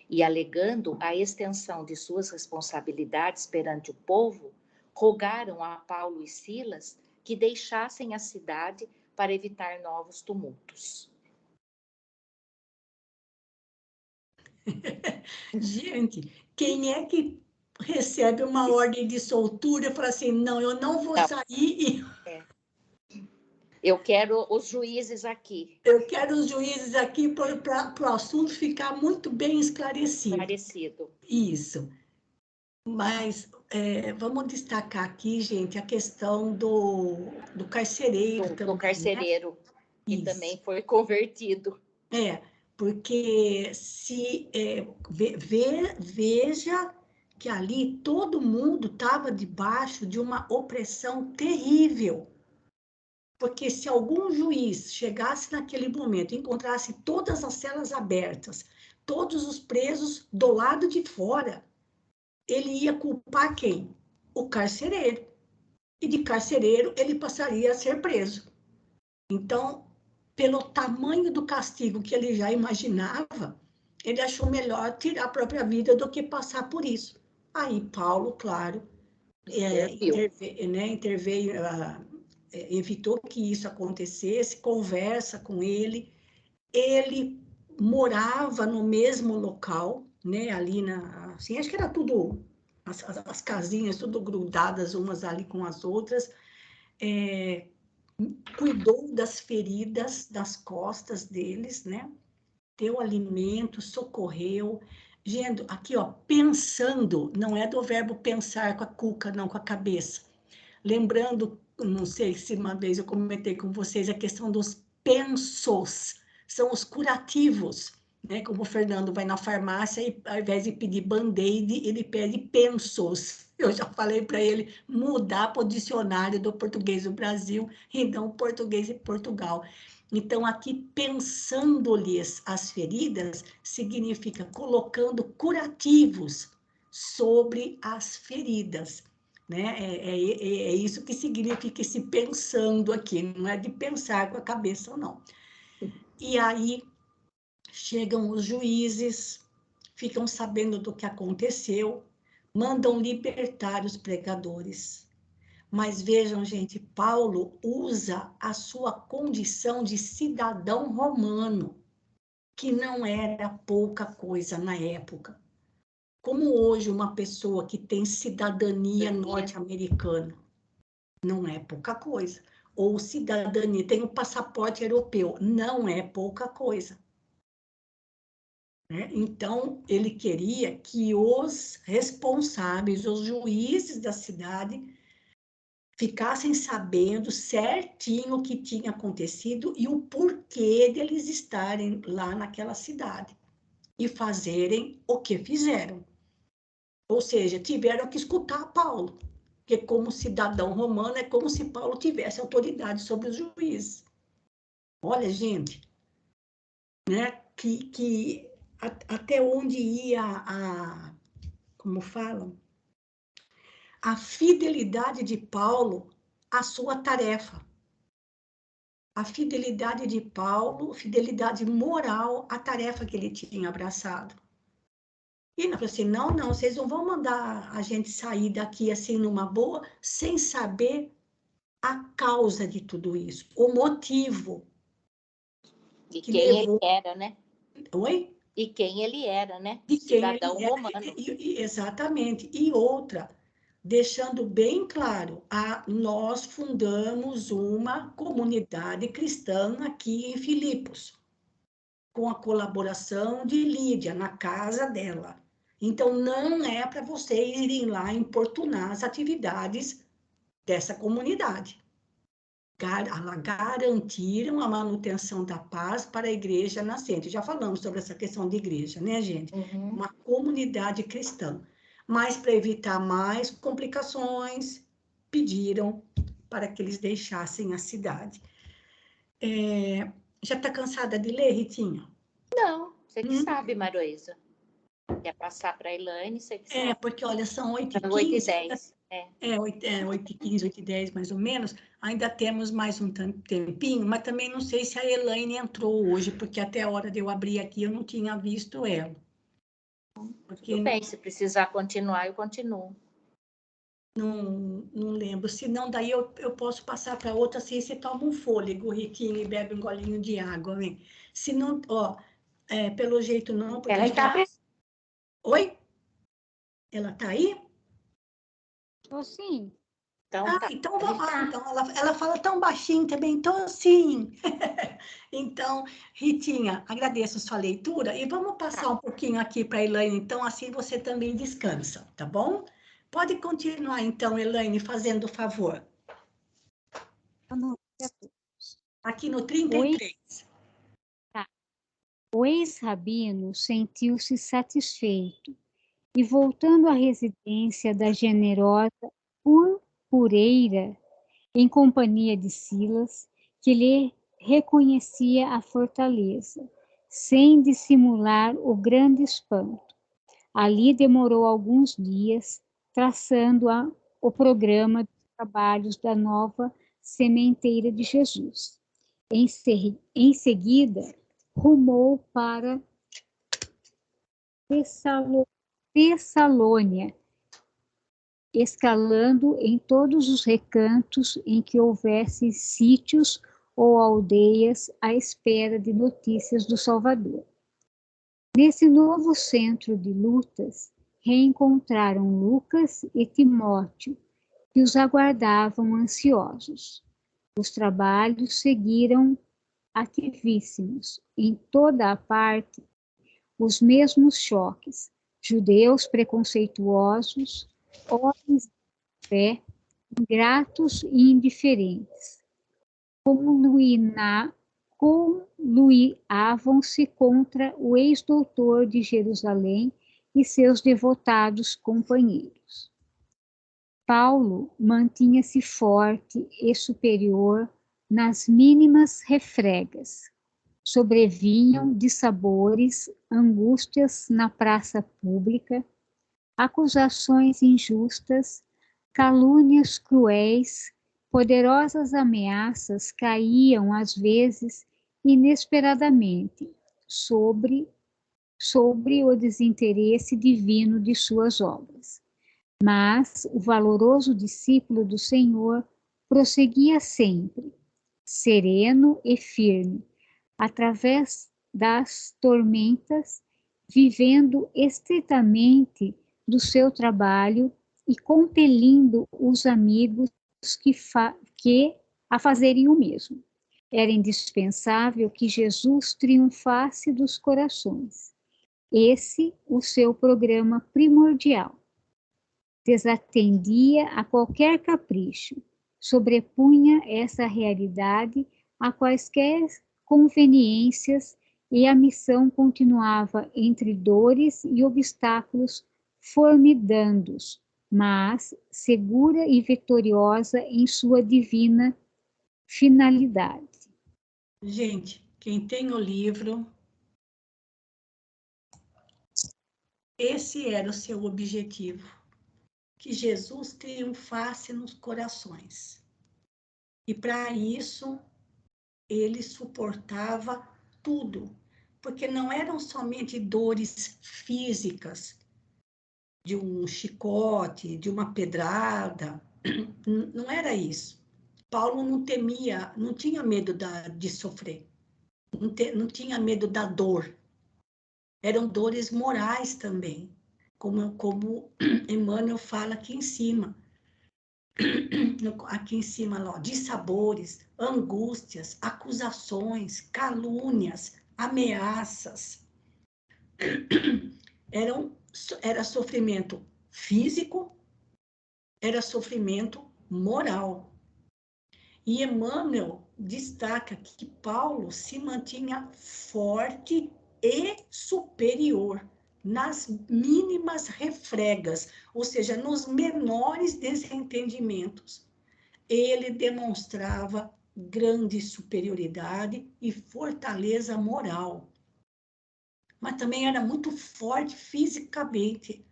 E, alegando a extensão de suas responsabilidades perante o povo, rogaram a Paulo e Silas que deixassem a cidade para evitar novos tumultos. Gente, quem é que recebe uma ordem de soltura e fala assim, não, eu não vou sair Eu quero os juízes aqui. Eu quero os juízes aqui para o assunto ficar muito bem esclarecido. Isso. Mas vamos destacar aqui, gente, a questão do carcereiro também. Do carcereiro, né? Que Isso. também foi convertido. Porque veja que ali todo mundo estava debaixo de uma opressão terrível. Porque se algum juiz chegasse naquele momento e encontrasse todas as celas abertas, todos os presos do lado de fora, ele ia culpar quem? O carcereiro. e de carcereiro ele passaria a ser preso. Então, pelo tamanho do castigo que ele já imaginava, ele achou melhor tirar a própria vida do que passar por isso. Aí Paulo, claro, interveio, evitou que isso acontecesse, conversa com ele. Ele morava no mesmo local, né, ali assim, acho que era tudo, as casinhas tudo grudadas umas ali com as outras, cuidou das feridas das costas deles, né, deu alimento, socorreu, gente, aqui ó, pensando, não é do verbo pensar com a cuca, não, com a cabeça, lembrando, não sei se uma vez eu comentei com vocês a questão dos pensos, são os curativos, né? Como o Fernando vai na farmácia e ao invés de pedir band-aid, ele pede pensos. Eu já falei para ele mudar para o dicionário do português do Brasil e não português de Portugal. Então, aqui, pensando-lhes as feridas, significa colocando curativos sobre as feridas. Né? É isso que significa esse pensando aqui, não é de pensar com a cabeça, não. E aí chegam os juízes, ficam sabendo do que aconteceu, mandam libertar os pregadores. Mas vejam, gente, Paulo usa a sua condição de cidadão romano, que não era pouca coisa na época. Como hoje uma pessoa que tem cidadania norte-americana, não é pouca coisa. Ou cidadania, tem um passaporte europeu, não é pouca coisa. Né? Então, ele queria que os responsáveis, os juízes da cidade, ficassem sabendo certinho o que tinha acontecido e o porquê deles estarem lá naquela cidade e fazerem o que fizeram. Ou seja, tiveram que escutar Paulo, porque como cidadão romano é como se Paulo tivesse autoridade sobre os juízes. Olha, gente, né, até onde ia como falam, a fidelidade de Paulo à sua tarefa. A fidelidade de Paulo, fidelidade moral à tarefa que ele tinha abraçado. E não, assim, não, vocês não vão mandar a gente sair daqui assim numa boa, sem saber a causa de tudo isso, o motivo. E que quem levou... ele era, né? Oi? E quem ele era, né? De cidadão romano. Exatamente. E outra, deixando bem claro, nós fundamos uma comunidade cristã aqui em Filipos, com a colaboração de Lídia, na casa dela. Então, não é para vocês irem lá importunar as atividades dessa comunidade. Garantiram a manutenção da paz para a igreja nascente. Já falamos sobre essa questão de igreja, né, gente? Uhum. Uma comunidade cristã. Mas, para evitar mais complicações, pediram para que eles deixassem a cidade. Já está cansada de ler, Ritinha? Não, você que sabe, Maroísa. Quer passar para a Elaine, você que sabe. Porque, olha, são 8h15. 8h10. 8h15, 8h10, mais ou menos. Ainda temos mais um tempinho, mas também não sei se a Elaine entrou hoje, porque até a hora de eu abrir aqui eu não tinha visto ela. Porque tudo bem, se precisar continuar, eu continuo. Não lembro. Se não, daí eu posso passar para outra, assim você toma um fôlego, Ritinho, e bebe um golinho de água. Hein? Se não, pelo jeito não, porque... Ela está... Oi? Ela está aí? Estou sim. Então, tá. Então vamos lá. Então, ela fala tão baixinho também, então sim. Então, Ritinha, agradeço sua leitura e vamos passar um pouquinho aqui para a Elaine, então assim você também descansa, tá bom? Pode continuar então, Elaine, fazendo o favor. Aqui no 33. O ex-rabino sentiu-se satisfeito e, voltando à residência da generosa purpureira, em companhia de Silas, que lhe reconhecia a fortaleza, sem dissimular o grande espanto. Ali demorou alguns dias, traçando o programa dos trabalhos da nova sementeira de Jesus. Em seguida, rumou para Tessalônia, escalando em todos os recantos em que houvesse sítios ou aldeias à espera de notícias do Salvador. Nesse novo centro de lutas, reencontraram Lucas e Timóteo, que os aguardavam ansiosos. Os trabalhos seguiram ativíssimos. Em toda a parte, os mesmos choques. Judeus preconceituosos, homens de fé, ingratos e indiferentes. Conluiavam-se contra o ex-doutor de Jerusalém e seus devotados companheiros. Paulo mantinha-se forte e superior nas mínimas refregas. Sobrevinham dissabores, angústias na praça pública, acusações injustas, calúnias cruéis, poderosas ameaças caíam às vezes inesperadamente sobre o desinteresse divino de suas obras. Mas o valoroso discípulo do Senhor prosseguia sempre, sereno e firme, através das tormentas, vivendo estritamente do seu trabalho e compelindo os amigos que a fazerem o mesmo. Era indispensável que Jesus triunfasse dos corações. Esse o seu programa primordial. Desatendia a qualquer capricho, sobrepunha essa realidade a quaisquer conveniências e a missão continuava entre dores e obstáculos formidandos, mas segura e vitoriosa em sua divina finalidade. Gente, quem tem o livro, esse era o seu objetivo, que Jesus triunfasse nos corações. E para isso, ele suportava tudo, porque não eram somente dores físicas, de um chicote, de uma pedrada, não era isso. Paulo não temia, não tinha medo de sofrer, não tinha medo da dor. Eram dores morais também, como Emmanuel fala aqui em cima. Aqui em cima, ó, dissabores, angústias, acusações, calúnias, ameaças. Era sofrimento físico, era sofrimento moral. E Emmanuel destaca que Paulo se mantinha forte e superior nas mínimas refregas, ou seja, nos menores desentendimentos. Ele demonstrava grande superioridade e fortaleza moral. Mas também era muito forte fisicamente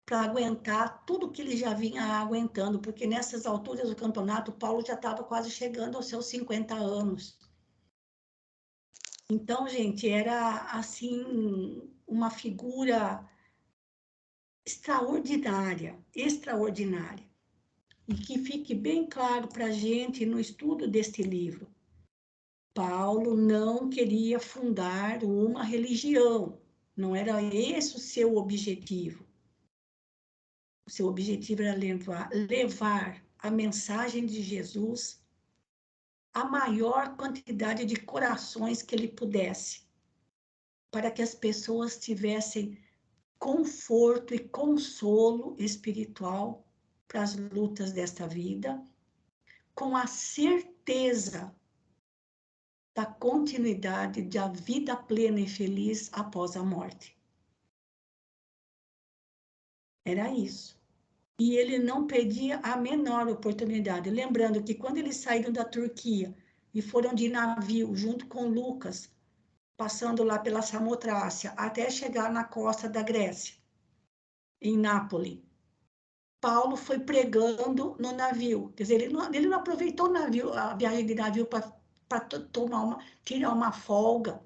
para aguentar tudo que ele já vinha aguentando, porque nessas alturas do campeonato, Paulo já estava quase chegando aos seus 50 anos. Então, gente, era assim uma figura extraordinária, extraordinária. E que fique bem claro para a gente no estudo deste livro. Paulo não queria fundar uma religião, não era esse o seu objetivo. O seu objetivo era levar a mensagem de Jesus à maior quantidade de corações que ele pudesse, para que as pessoas tivessem conforto e consolo espiritual para as lutas desta vida, com a certeza da continuidade da vida plena e feliz após a morte. Era isso. E ele não perdia a menor oportunidade. Lembrando que quando eles saíram da Turquia e foram de navio junto com Lucas, passando lá pela Samotrácia, até chegar na costa da Grécia, em Nápoles, Paulo foi pregando no navio. Quer dizer, ele não aproveitou o navio, a viagem de navio para tirar uma folga.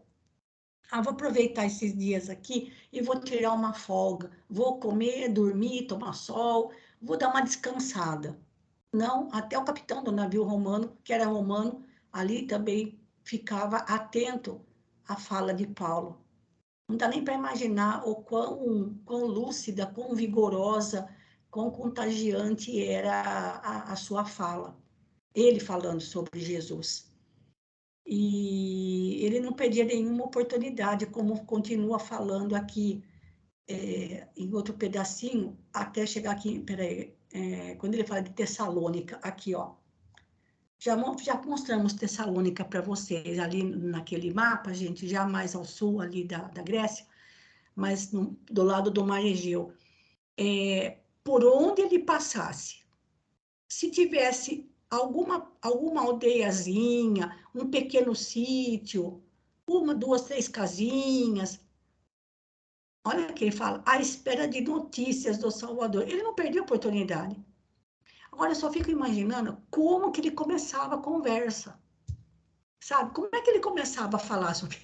Ah, vou aproveitar esses dias aqui e vou tirar uma folga. Vou comer, dormir, tomar sol, vou dar uma descansada. Não, até o capitão do navio romano, que era romano, ali também ficava atento à fala de Paulo. Não dá nem para imaginar o quão lúcida, quão vigorosa, quão contagiante era a sua fala. Ele falando sobre Jesus. E ele não perdia nenhuma oportunidade, como continua falando aqui em outro pedacinho, até chegar aqui, peraí, quando ele fala de Tessalônica, aqui, ó. Já mostramos Tessalônica para vocês ali naquele mapa, gente, já mais ao sul ali da Grécia, mas do lado do Mar Egeu. Por onde ele passasse, se tivesse alguma aldeiazinha, um pequeno sítio, uma, duas, três casinhas, olha o que ele fala, à espera de notícias do Salvador. Ele não perdeu a oportunidade. Agora eu só fico imaginando como que ele começava a conversa. Sabe? Como é que ele começava a falar sobre...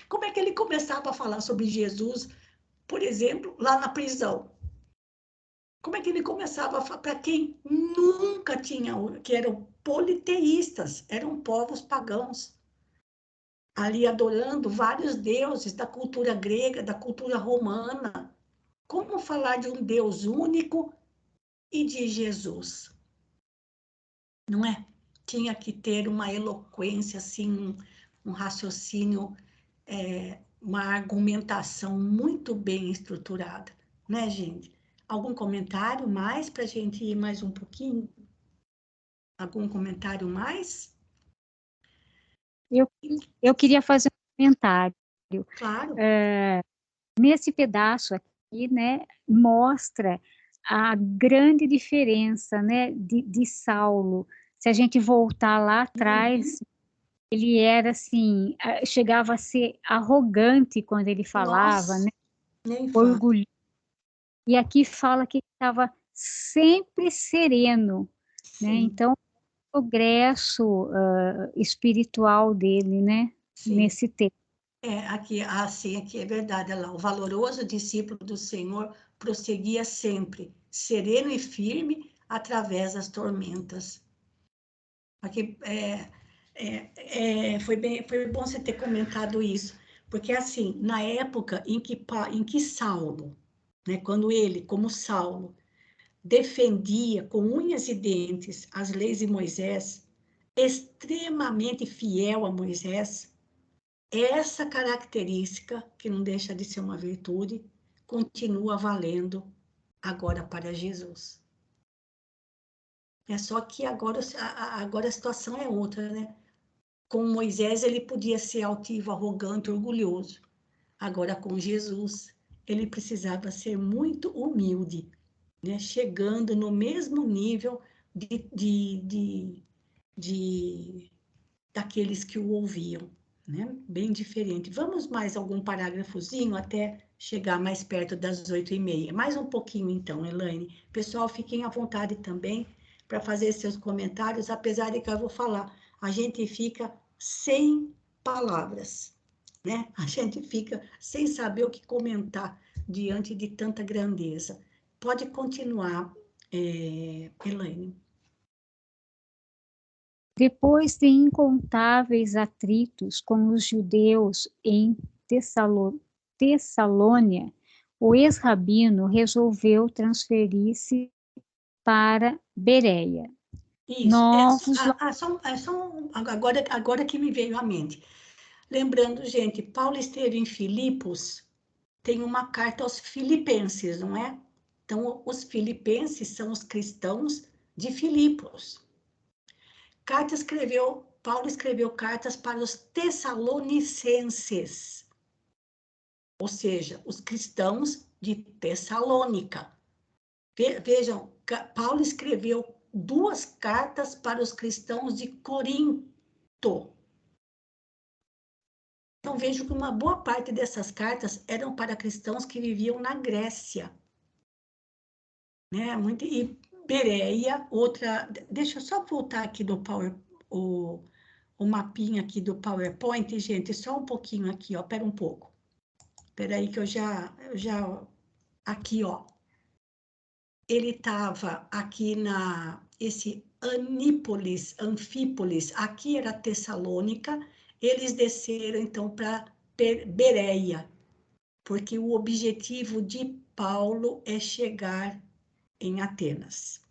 Como é que ele começava a falar sobre Jesus, por exemplo, lá na prisão? Como é que ele começava a falar para quem nunca tinha, que eram politeístas, eram povos pagãos, ali adorando vários deuses da cultura grega, da cultura romana. Como falar de um Deus único e de Jesus? Não é? Tinha que ter uma eloquência, assim, um raciocínio, uma argumentação muito bem estruturada, né, gente? Algum comentário mais para a gente ir mais um pouquinho? Algum comentário mais? Eu, eu queria fazer um comentário. Claro. Nesse pedaço aqui, né, mostra a grande diferença, né, de Saulo. Se a gente voltar lá atrás, ele era assim, chegava a ser arrogante quando ele falava, Nossa, né, nem fala. orgulhoso. E aqui fala que ele estava sempre sereno, né? Sim, Então, o progresso espiritual dele, né, sim. nesse tempo. Aqui, sim, aqui é verdade. Olha lá, o valoroso discípulo do Senhor prosseguia sempre, sereno e firme através das tormentas. Aqui, foi bom você ter comentado isso, porque assim, na época em que Saulo, né, quando ele, como Saulo, defendia com unhas e dentes as leis de Moisés, extremamente fiel a Moisés, essa característica, que não deixa de ser uma virtude, continua valendo agora para Jesus. É só que agora a situação é outra, né? Com Moisés ele podia ser altivo, arrogante, orgulhoso. Agora com Jesus ele precisava ser muito humilde, né? Chegando no mesmo nível daqueles que o ouviam, né? Bem diferente. Vamos mais algum parágrafozinho até chegar mais perto das 8h30. Mais um pouquinho então, Elaine. Pessoal, fiquem à vontade também para fazer seus comentários, apesar de que eu vou falar, a gente fica sem palavras, né? A gente fica sem saber o que comentar diante de tanta grandeza. Pode continuar, Elaine. Depois de incontáveis atritos com os judeus em Tessalônia, o ex-rabino resolveu transferir-se para Bereia. Isso. Novos Agora que me veio à mente. Lembrando, gente, Paulo esteve em Filipos, tem uma carta aos filipenses, não é? Então, os filipenses são os cristãos de Filipos. Paulo escreveu cartas para os tessalonicenses, ou seja, os cristãos de Tessalônica. Vejam, Paulo escreveu 2 cartas para os cristãos de Corinto. Então, vejo que uma boa parte dessas cartas eram para cristãos que viviam na Grécia. né? Muito, e Bereia, outra... Deixa eu só voltar aqui do o mapinha aqui do PowerPoint, gente, só um pouquinho aqui, ó, pera um pouco. Espera aí que eu já... Aqui, ó. Ele estava aqui esse Anfípolis, aqui era Tessalônica, eles desceram, então, para Bereia, porque o objetivo de Paulo é chegar em Atenas,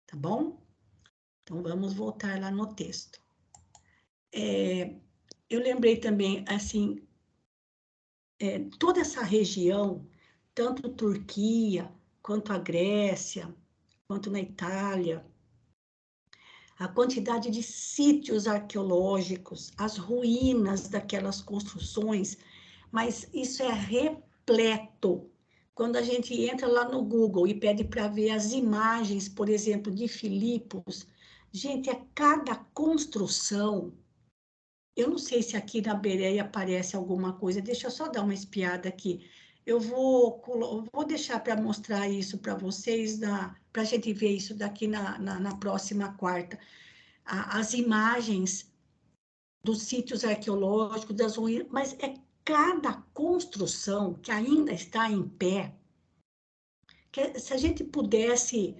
tá bom? Então, vamos voltar lá no texto. Eu lembrei também, assim, toda essa região, tanto Turquia, quanto a Grécia, quanto na Itália, a quantidade de sítios arqueológicos, as ruínas daquelas construções, mas isso é repleto. Quando a gente entra lá no Google e pede para ver as imagens, por exemplo, de Filipos, gente, é cada construção. Eu não sei se aqui na Bereia aparece alguma coisa, deixa eu só dar uma espiada aqui. Eu vou deixar para mostrar isso para vocês, para a gente ver isso daqui na próxima quarta. As imagens dos sítios arqueológicos, das ruínas, mas é cada construção que ainda está em pé, que se a gente pudesse,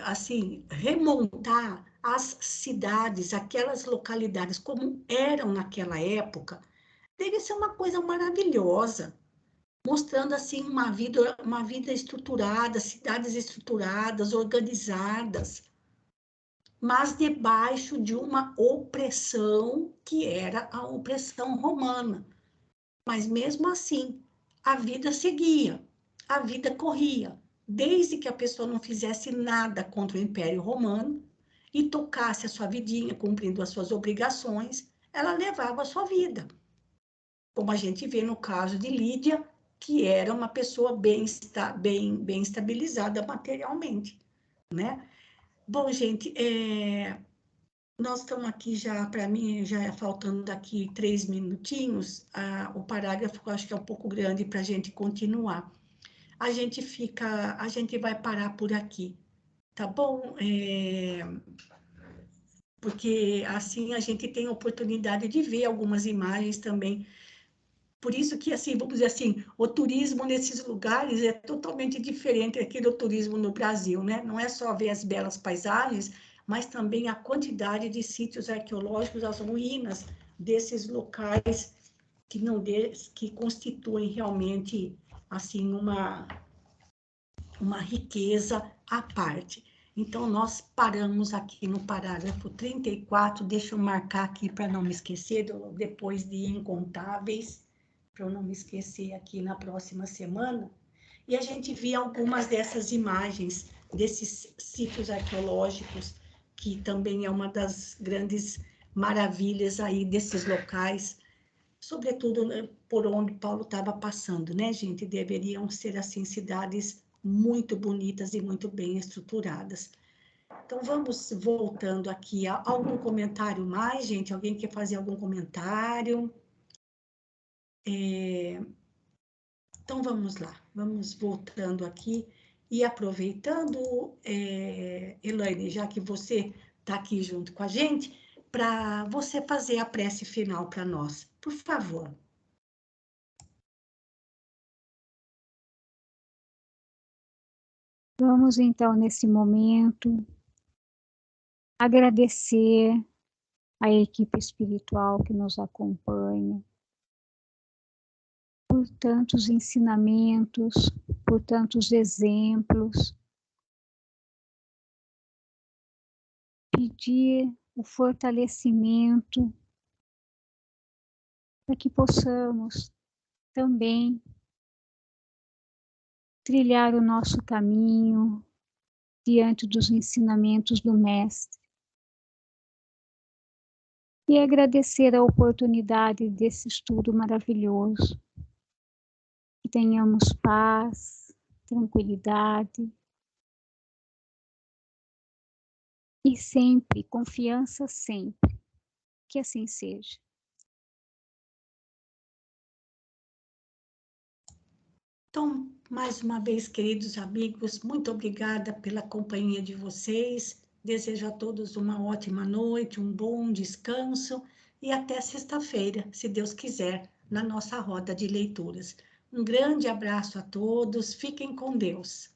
assim, remontar as cidades, aquelas localidades como eram naquela época, deve ser uma coisa maravilhosa, mostrando, assim, uma vida estruturada, cidades estruturadas, organizadas, mas debaixo de uma opressão que era a opressão romana. Mas mesmo assim, a vida seguia, a vida corria, desde que a pessoa não fizesse nada contra o Império Romano e tocasse a sua vidinha, cumprindo as suas obrigações, ela levava a sua vida. Como a gente vê no caso de Lídia, que era uma pessoa bem estabilizada materialmente, né? Bom, gente, nós estamos aqui já, para mim, já faltando daqui 3 minutinhos, o parágrafo eu acho que é um pouco grande para a gente continuar. A gente vai parar por aqui, tá bom? Porque assim a gente tem a oportunidade de ver algumas imagens também. Por isso que, assim, vamos dizer assim, o turismo nesses lugares é totalmente diferente aqui do turismo no Brasil, né? Não é só ver as belas paisagens, mas também a quantidade de sítios arqueológicos, as ruínas desses locais que constituem realmente, assim, uma riqueza à parte. Então, nós paramos aqui no parágrafo 34, deixa eu marcar aqui para não me esquecer, depois de incontáveis, para eu não me esquecer aqui na próxima semana, e a gente via algumas dessas imagens, desses sítios arqueológicos, que também é uma das grandes maravilhas aí desses locais, sobretudo, né, por onde Paulo estava passando, né, gente? Deveriam ser, assim, cidades muito bonitas e muito bem estruturadas. Então, vamos voltando aqui. Algum comentário mais, gente? Alguém quer fazer algum comentário? Então, vamos lá. Vamos voltando aqui e aproveitando, Elaine, já que você está aqui junto com a gente, para você fazer a prece final para nós, por favor. Vamos então, nesse momento, agradecer a equipe espiritual que nos acompanha, por tantos ensinamentos, por tantos exemplos. Pedir o fortalecimento para que possamos também trilhar o nosso caminho diante dos ensinamentos do Mestre. E agradecer a oportunidade desse estudo maravilhoso. Que tenhamos paz, tranquilidade e sempre, confiança sempre, que assim seja. Então, Mais uma vez, queridos amigos, muito obrigada pela companhia de vocês. Desejo a todos uma ótima noite, um bom descanso e até sexta-feira, se Deus quiser, na nossa roda de leituras. Um grande abraço a todos, fiquem com Deus.